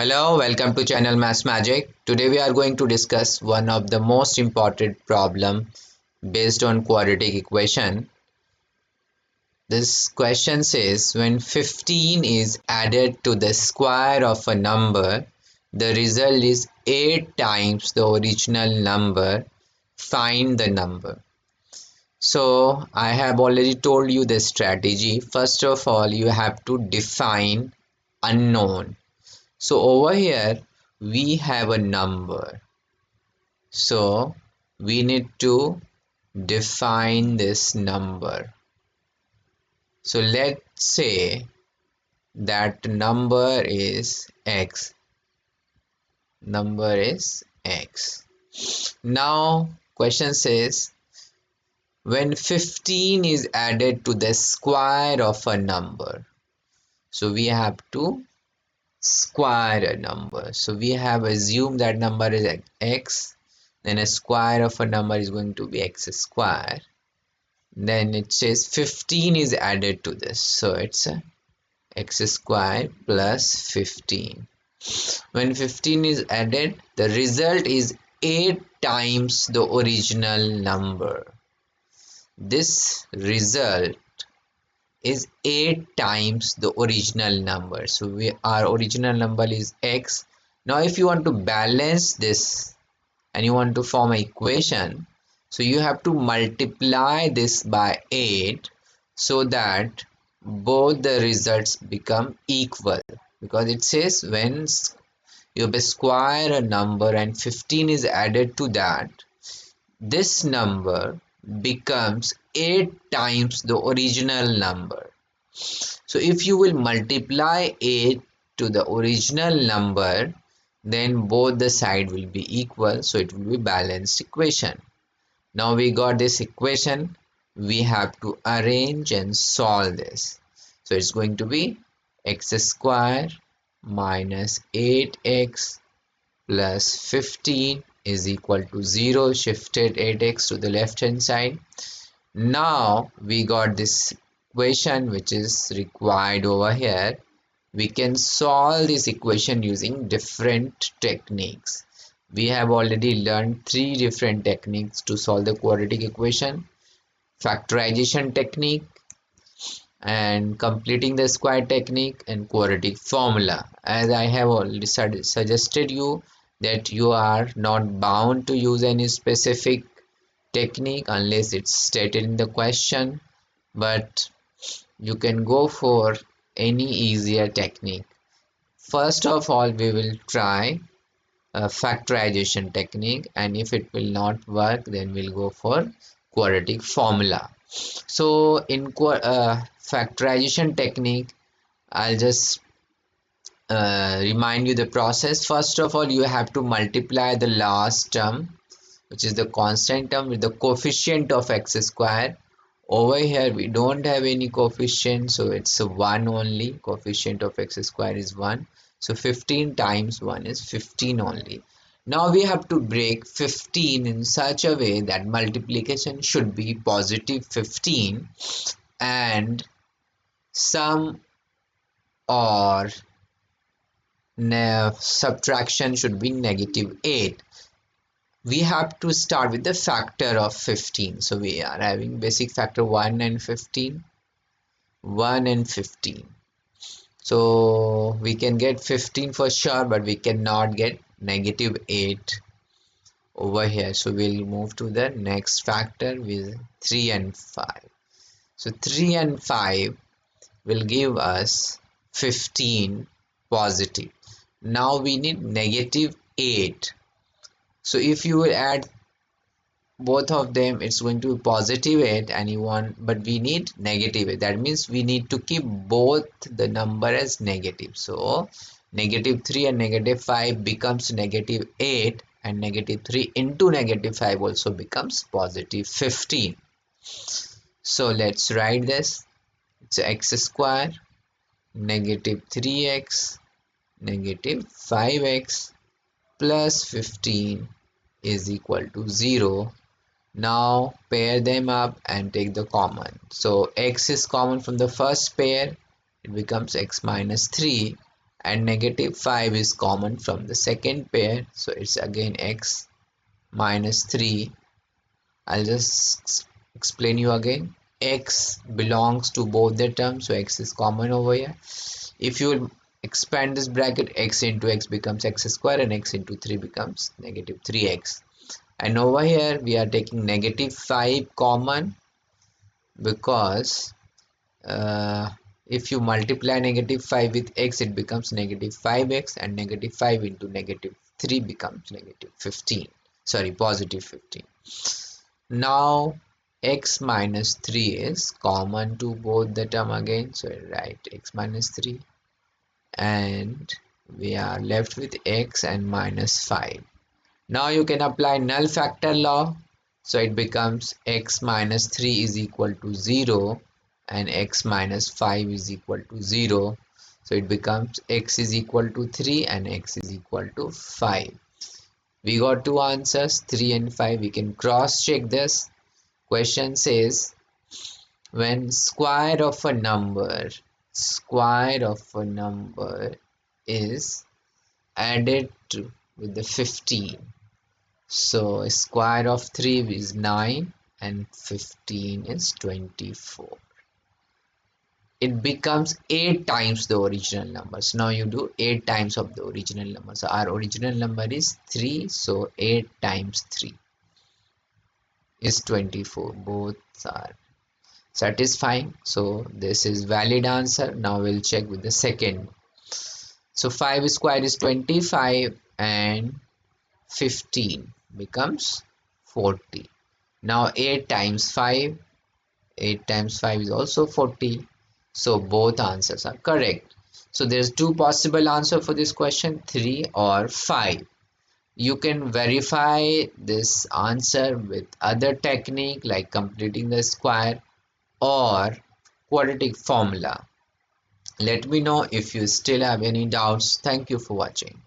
Hello, welcome to channel Maths Magic. Today we are going to discuss one of the most important problem based on quadratic equation. This question says when 15 is added to the square of a number, the result is 8 times the original number. Find the number. So I have already told you the strategy. First of all, you have to define unknown. So over here we have a number. So we need to define this number. So let's say that number is x. Number is x. Now question says when 15 is added to the square of a number. So we have to square a number. So we have assumed that number is x, then a square of a number is going to be x square. Then it says 15 is added to this, so it's a x square plus 15. When 15 is added, the result is 8 times the original number. This result is 8 times the original number. So our original number is x. Now if you want to balance this and you want to form an equation, so you have to multiply this by 8 so that both the results become equal, because it says when you square a number and 15 is added to that, this number becomes 8 times the original number. So if you will multiply 8 to the original number, then both the side will be equal, so it will be balanced equation. Now we got this equation, we have to arrange and solve this. So it's going to be x square minus 8x plus 15 is equal to 0. Shifted 8x to the left hand side. Now we got this equation which is required over here. We can solve this equation using different techniques. We have already learned 3 different techniques to solve the quadratic equation: factorization technique, and completing the square technique, and quadratic formula. As I have already suggested you that you are not bound to use any specific technique unless it's stated in the question, but you can go for any easier technique. First of all, we will try a factorization technique, and if it will not work, then we'll go for quadratic formula. So in factorization technique, I'll just remind you the process. First of all, you have to multiply the last term, which is the constant term, with the coefficient of x square. Over here we don't have any coefficient, so it's a 1 only. Coefficient of x square is 1, so 15 times 1 is 15 only. Now we have to break 15 in such a way that multiplication should be positive 15 and sum or subtraction should be negative 8. We have to start with the factor of 15. So we are having basic factor 1 and 15. 1 and 15. So we can get 15 for sure, but we cannot get negative 8 over here. So we'll move to the next factor with 3 and 5. So 3 and 5 will give us 15 positive. Now we need negative 8. So if you will add both of them, it's going to be positive 8, and you want, but we need negative 8. That means we need to keep both the number as negative. So negative 3 and negative 5 becomes negative 8, and negative 3 into negative 5 also becomes positive 15. So let's write this. It's x square negative 3x negative 5x plus 15 is equal to 0. Now pair them up and take the common. So x is common from the first pair, it becomes x minus 3, and negative 5 is common from the second pair, so it's again x minus 3. I'll just explain you again. X belongs to both the terms, so x is common over here. If you expand this bracket, x into x becomes x square and x into 3 becomes negative 3x. And over here we are taking negative 5 common because if you multiply negative 5 with x, it becomes negative 5x, and negative 5 into negative 3 becomes negative 15. Sorry, positive 15. Now x minus 3 is common to both the term again, so I write x minus 3, and we are left with x and minus 5. Now you can apply null factor law, so it becomes x minus 3 is equal to 0 and x minus 5 is equal to 0, so it becomes x is equal to 3 and x is equal to 5. We got two answers, 3 and 5. We can cross check this. Question says when square of a number is added to with the 15, so square of 3 is 9 and 15 is 24, it becomes 8 times the original number. So now you do 8 times of the original number. So our original number is 3, so 8 times 3 is 24. Both are satisfying, so this is valid answer. Now we'll check with the second. So 5 square is 25 and 15 becomes 40. Now 8 times 5 is also 40, so both answers are correct. So there's two possible answers for this question, 3 or 5. You can verify this answer with other technique like completing the square or quadratic formula. Let me know if you still have any doubts. Thank you for watching.